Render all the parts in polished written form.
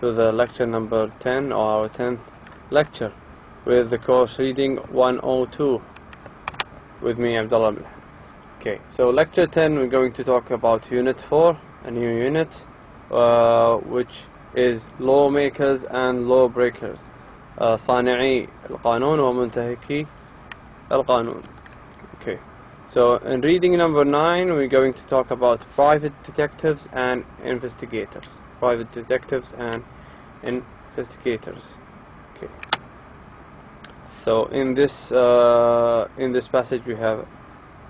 to the lecture number 10, or our 10th lecture, with the course reading 102 with me, Abdullah. Okay, so lecture 10 we're going to talk about unit 4, a new unit, which is lawmakers and lawbreakers, صانعي القانون ومنتهكي القانون. Okay, so in reading number 9 we're going to talk about private detectives and investigators. Private detectives and investigators. Okay, so in this passage we have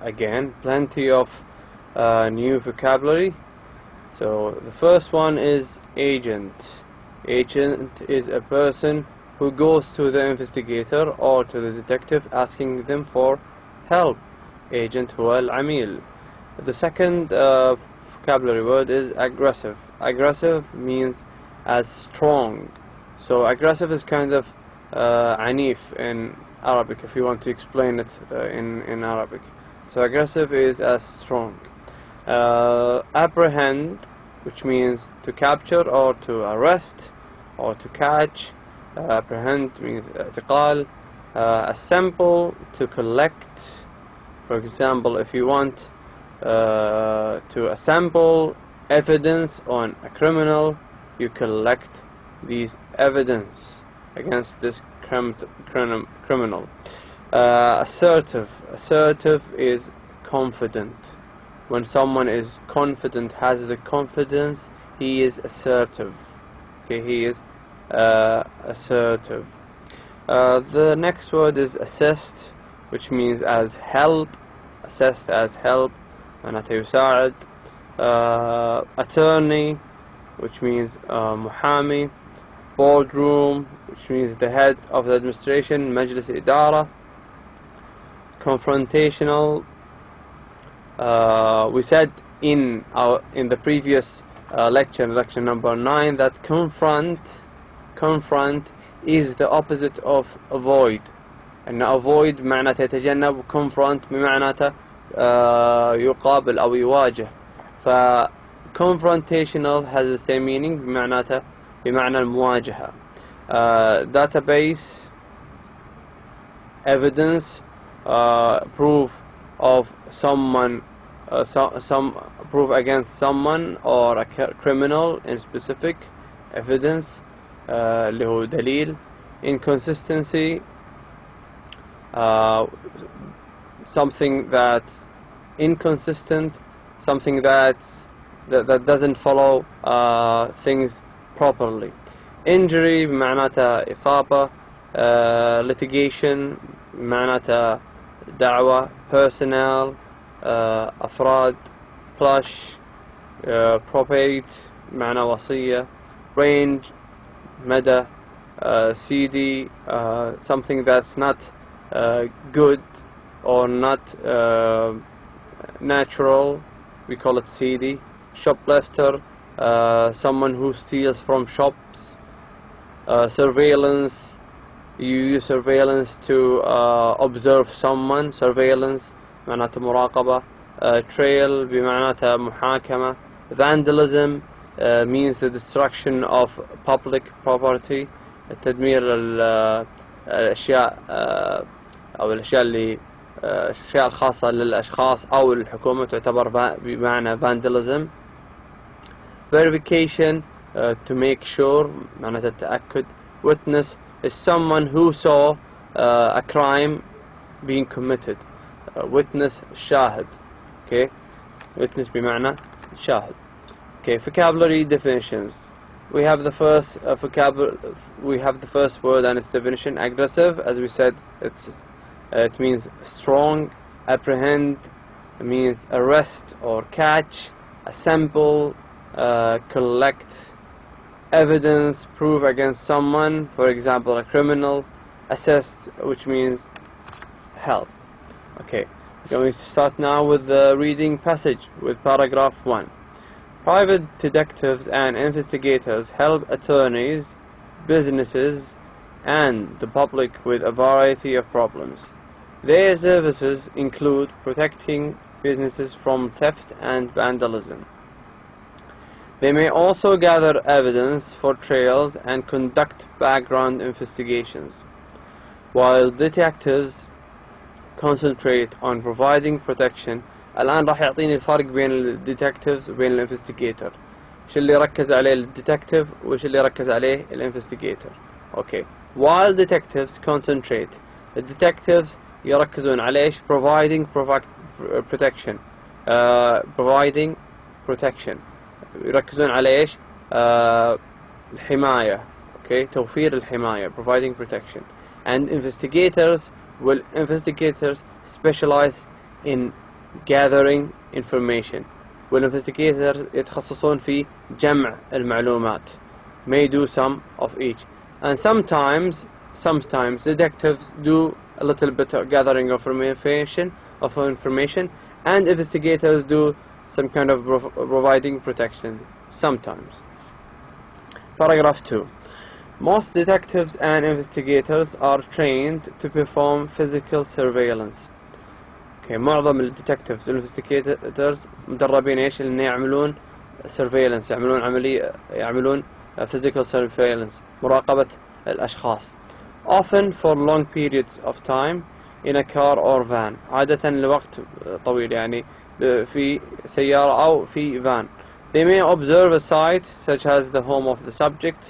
again plenty of new vocabulary. So the first one is agent. Agent is a person who goes to the investigator or to the detective asking them for help. Agent هو العميل. The second vocabulary word is aggressive. Aggressive means as strong. So aggressive is kind of عنيف in Arabic, if you want to explain it in Arabic. So aggressive is as strong. Apprehend, which means to capture or to arrest or to catch. Apprehend means اعتقال. Assemble, to collect. For example, if you want to assemble evidence on a criminal, you collect these evidence against this criminal. Assertive. Assertive is confident. When someone is confident, has the confidence, he is assertive. Okay, he is assertive. The next word is assist, which means as help. Assist as help. معناته يساعد. Attorney, which means محامي. Boardroom, which means the head of the administration, مجلس إدارة. Confrontational. We said in the previous lecture number 9, that confront is the opposite of avoid. أن avoid معناته يتجنب، confront بمعناته يقابل أو يواجه. ف confrontational has the same meaning بمعناته بمعنى المواجهة. Database, evidence, proof of someone, some proof against someone or a criminal in specific, evidence اللي هو دليل. Inconsistency, something that's inconsistent, something that doesn't follow things properly. Injury معناتها إصابة. Litigation معناتها دعوة. Personnel أفراد. Plush probate معنى وصية. Range مدى. CD something that's not good or not natural, we call it CD. Shoplifter, someone who steals from shops. Surveillance, you use surveillance to observe someone. Surveillance معناته مراقبة. Trail بمعناتها محاكمة. Vandalism means the destruction of public property، تدمير الأشياء أو الأشياء الأشياء الخاصة للأشخاص أو الحكومة، تعتبر بمعنى vandalism. Verification, to make sure معناته التأكد. Witness is someone who saw a crime being committed. Witness شاهد. Okay, witness بمعنى شاهد. Okay, vocabulary definitions. We have the first we have the first word and its definition. Aggressive, as we said, it means strong. Apprehend means arrest or catch. Assemble, collect evidence, prove against someone, for example a criminal. Assist, which means help. Okay, we're going to start now with the reading passage with paragraph 1. Private detectives and investigators help attorneys, businesses, and the public with a variety of problems. Their services include protecting businesses from theft and vandalism, They may also gather evidence for trails and conduct background investigations, while detectives concentrate on providing protection. الآن راح يعطيني الفرق بين الديتكتيفز وبين الانفستيجيتور. شو اللي ركز عليه الديتكتيف وش اللي ركز عليه الانفستيجيتور. Okay. While detectives concentrate, the detectives يركزون على ايش؟ providing protection. Providing protection. يركزون على ايش؟ الحماية. Okay. توفير الحماية. Providing protection. And investigators specialize in gathering information. والinvestigators يتخصصون في جمع المعلومات. May do some of each. And sometimes detectives do a little bit of gathering of information, and investigators do some kind of providing protection sometimes. Paragraph 2. Most detectives and investigators are trained to perform physical surveillance. Okay, معظم الديتكتيفز والانفستيجيتورز مدربين ايش؟ ان يعملون surveillance، يعملون physical surveillance، مراقبة الأشخاص. Often for long periods of time in a car or van. عادة لوقت طويل، يعني في سيارة أو في van. They may observe a site such as the home of the subject.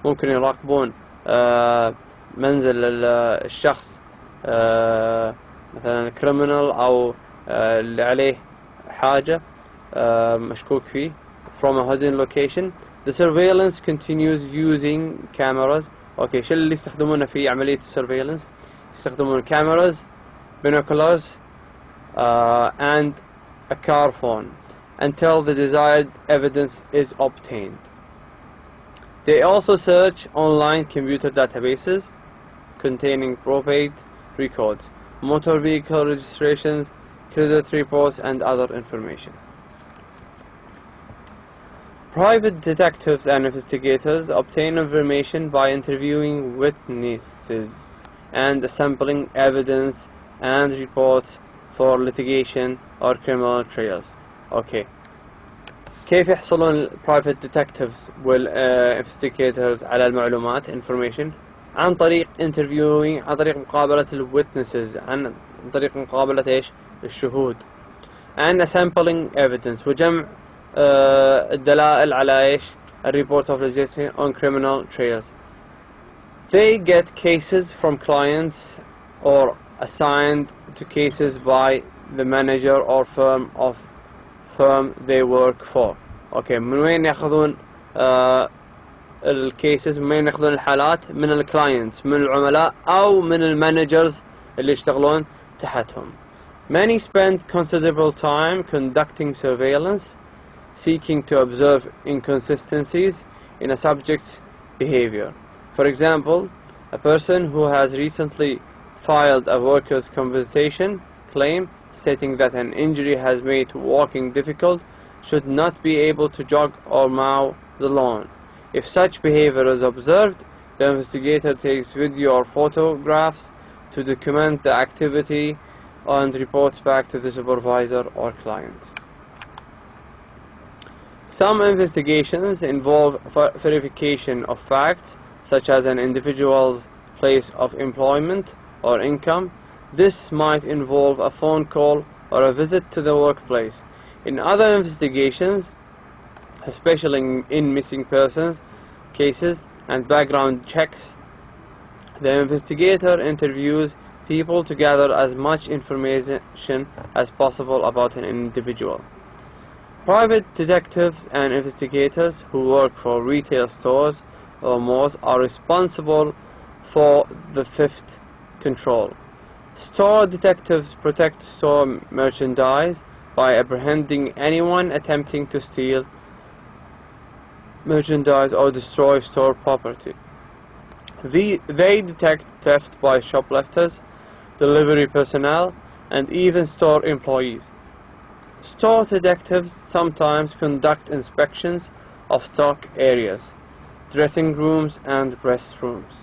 ممكن يراقبون منزل الشخص، مثلا criminal أو اللي عليه حاجة مشكوك فيه. From a hidden location. The surveillance continues using cameras. Okay, شو اللي يستخدمونه في عملية surveillance؟ يستخدمون cameras, binoculars, and a car phone until the desired evidence is obtained. They also search online computer databases containing probate records, motor vehicle registrations, credit reports, and other information. Private detectives and investigators obtain information by interviewing witnesses and assembling evidence and reports for litigation or criminal trials. Okay. كيف يحصلون private detectives investigators على المعلومات information؟ عن طريق interviewing، عن طريق مقابلة witnesses، عن طريق مقابلة ايش؟ الشهود. and assembling evidence، وجمع الدلائل على ايش؟ report of litigation on criminal trials. They get cases from clients or assigned to cases by the manager or firm they work for. Okay, من وين ياخذون الكيسز؟ من وين ياخذون الحالات؟ من الكلاينتس، من العملاء أو من المانجرز اللي يشتغلون تحتهم. Many spend considerable time conducting surveillance, seeking to observe inconsistencies in a subject's behavior. For example, a person who has recently filed a workers' compensation claim stating that an injury has made walking difficult should not be able to jog or mow the lawn. If such behavior is observed, the investigator takes video or photographs to document the activity and reports back to the supervisor or client. Some investigations involve verification of facts, such as an individual's place of employment or income. This might involve a phone call or a visit to the workplace. In other investigations, especially in missing persons cases and background checks, the investigator interviews people to gather as much information as possible about an individual. Private detectives and investigators who work for retail stores or malls are responsible for the theft control. Store detectives protect store merchandise by apprehending anyone attempting to steal merchandise or destroy store property. They detect theft by shoplifters, delivery personnel, and even store employees. Store detectives sometimes conduct inspections of stock areas, dressing rooms, and restrooms.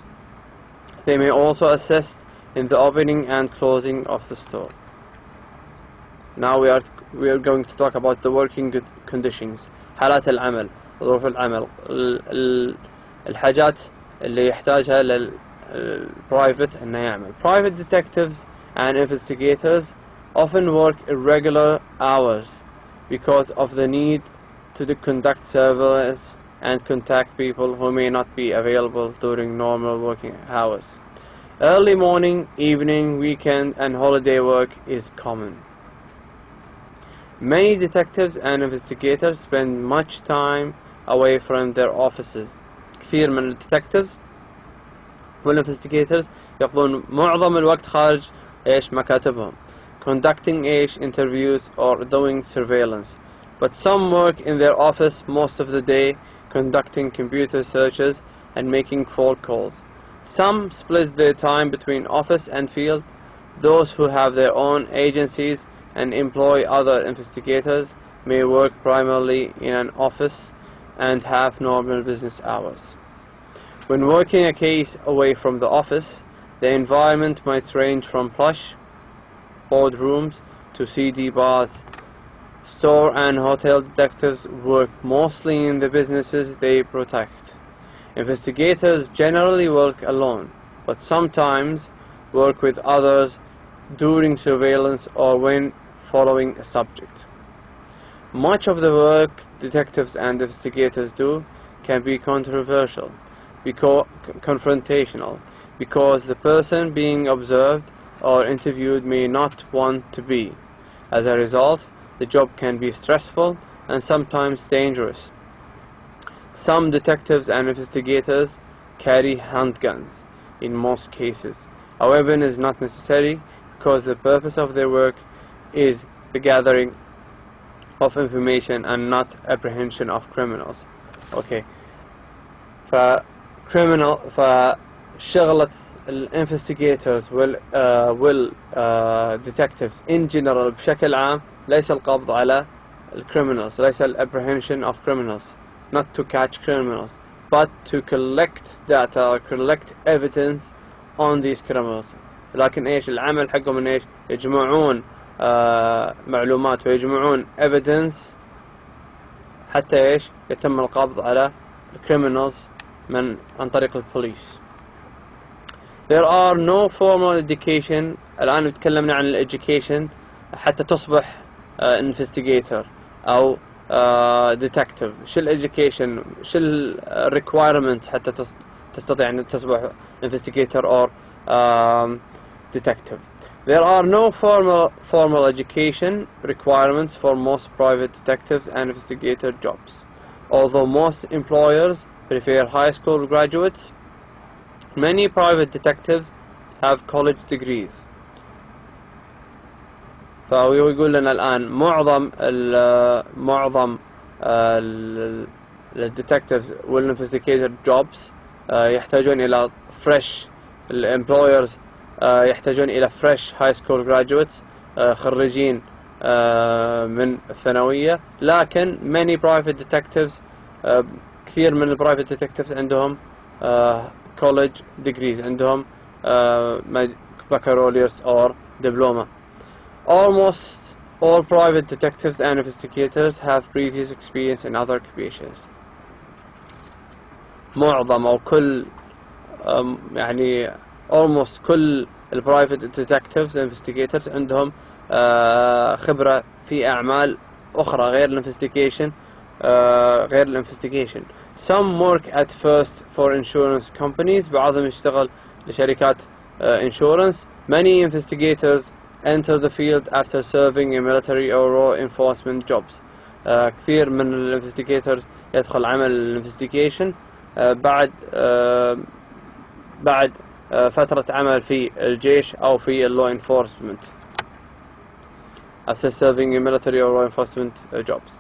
They may also assist in the opening and closing of the store. Now we are going to talk about the working conditions. حالات العمل، ظروف العمل، الحاجات اللي يحتاجها للprivate إنه يعمل. Private detectives and investigators often work irregular hours because of the need to conduct surveillance and contact people who may not be available during normal working hours. Early morning, evening, weekend and holiday work is common. Many detectives and investigators spend much time away from their offices. كثير من detectives والinvestigators يقضون معظم الوقت خارج مكاتبهم, conducting interviews or doing surveillance. But some work in their office most of the day, conducting computer searches and making phone calls. Some split their time between office and field. Those who have their own agencies and employ other investigators may work primarily in an office and have normal business hours. When working a case away from the office, the environment might range from plush boardrooms to CD bars. Store and hotel detectives work mostly in the businesses they protect. Investigators generally work alone, but sometimes work with others during surveillance or when following a subject. Much of the work detectives and investigators do can be controversial, confrontational, because the person being observed or interviewed may not want to be. As a result, the job can be stressful and sometimes dangerous. Some detectives and investigators carry handguns in most cases. A weapon is not necessary because the purpose of their work is the gathering of information and not apprehension of criminals. Okay. فشغلة investigators detectives in general بشكل عام ليس القبض على criminals, ليس apprehension of criminals, not to catch criminals, but to collect data or collect evidence on these criminals. لكن العمل حقهم من يجمعون معلومات ويجمعون evidence حتى يتم القبض على criminals عن طريق البوليس. There are no formal education. الآن تكلمنا عن education حتى تصبح investigator أو detective. شو education؟ شو requirement حتى تستطيع أن تصبح investigator or detective. There are no formal education requirements for most private detectives and investigator jobs. Although most employers prefer high school graduates, many private detectives have college degrees. فيقول لنا الآن معظم الديتكتيفز والinvestigator jobs يحتاجون إلى fresh employers يحتاجون إلى fresh high school graduates خريجين من الثانوية. لكن many private detectives كثير من private detectives عندهم college degrees, عندهم baccalaureate or diploma. Almost all private detectives and investigators have previous experience in other occupations. معظم أو كل يعني almost كل private detectives and investigators عندهم خبرة في أعمال أخرى غير الانفستيجيشن. Some work at first for insurance companies. بعضهم يشتغل لشركات insurance. Many investigators enter the field after serving in military or law enforcement jobs. كثير من الانفستيجيتورز يدخل عمل الانفستيجيشن بعد فترة عمل في الجيش أو في law enforcement after serving in military or law enforcement jobs.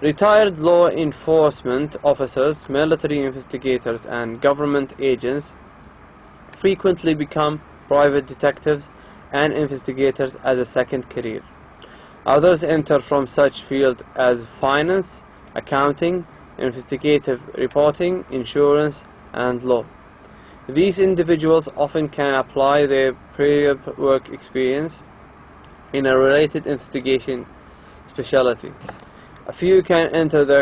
Retired law enforcement officers, military investigators and government agents frequently become private detectives and investigators as a second career. Others enter from such fields as finance, accounting, investigative reporting, insurance and law. These individuals often can apply their prior work experience in a related investigation specialty. A few can enter the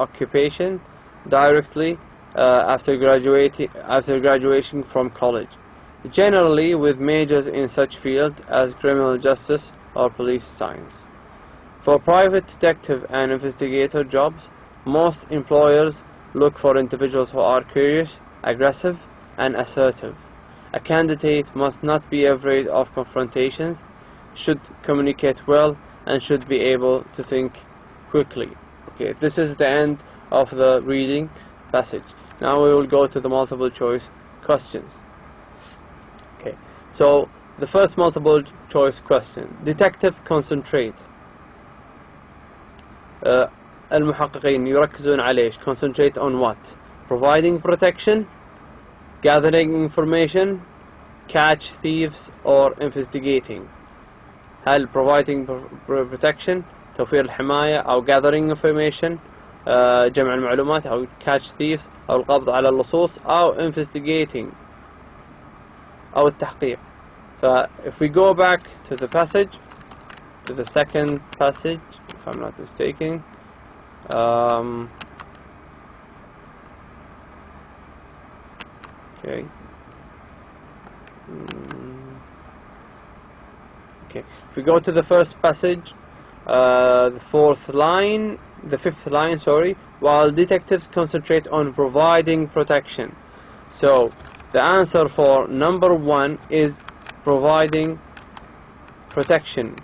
occupation directly after graduation from college, generally with majors in such fields as criminal justice or police science. For private detective and investigator jobs, most employers look for individuals who are curious, aggressive, and assertive. A candidate must not be afraid of confrontations, should communicate well, and should be able to think quickly. Okay, this is the end of the reading passage. Now we will go to the multiple choice questions. Okay, so the first multiple choice question: detective concentrate. المحققين يركزون على إيش؟ Concentrate on what? Providing protection, gathering information, catch thieves, or investigating. هل providing protection توفير الحماية أو gathering information جمع المعلومات أو catch thieves أو القبض على اللصوص أو investigating أو التحقيق. if we go back to the passage, to the second passage, if I'm not mistaken, okay. Okay, if we go to the first passage, the fifth line, sorry, while detectives concentrate on providing protection. So the answer for number 1 is providing protection.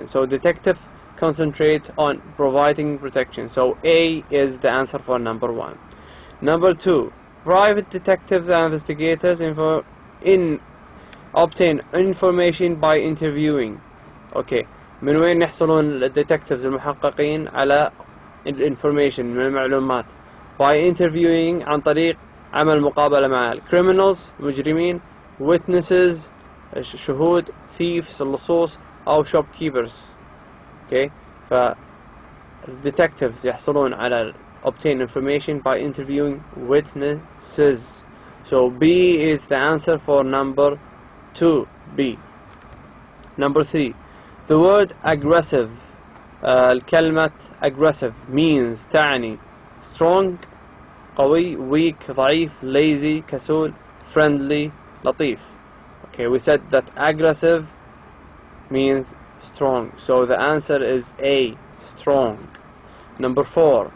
So detectives concentrate on providing protection. So A is the answer for number 1. Number 2, private detectives and investigators obtain information by interviewing. Okay, من وين يحصلون الديتكتيفز المحققين على information من المعلومات؟ by interviewing، عن طريق عمل مقابلة مع criminals مجرمين، witnesses شهود، thieves اللصوص، أو shopkeepers. Okay, ف detectives يحصلون على obtain information by interviewing witnesses. So B is the answer for number 2, B. Number 3, the word aggressive, الكلمة aggressive means تعني strong قوي، weak ضعيف، lazy كسول، friendly لطيف. Okay, we said that aggressive means strong, so the answer is A, strong. Number 4,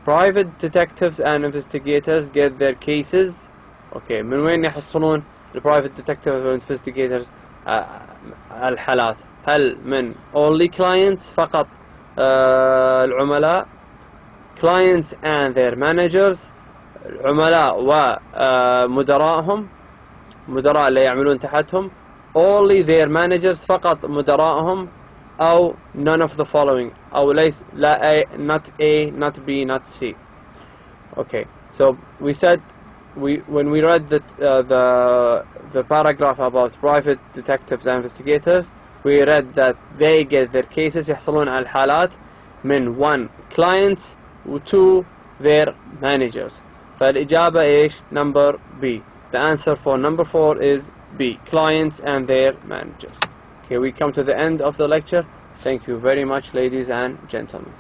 private detectives and investigators get their cases. Okay, من وين يحصلون private detectives and investigators الحالات؟ هل من only clients فقط العملاء، clients and their managers، العملاء ومدراءهم، مدراء اللي يعملون تحتهم، only their managers فقط مدراءهم، أو none of the following، أو ليس لا A, not A, not B, not C. Okay, so we said when we read the paragraph about private detectives and investigators, we read that they get their cases يحصلون على الحالات من 1 clients و 2 their managers. فالإجابة إيش؟ number B. The answer for number 4 is B, clients and their managers. Okay, we come to the end of the lecture. Thank you very much, ladies and gentlemen.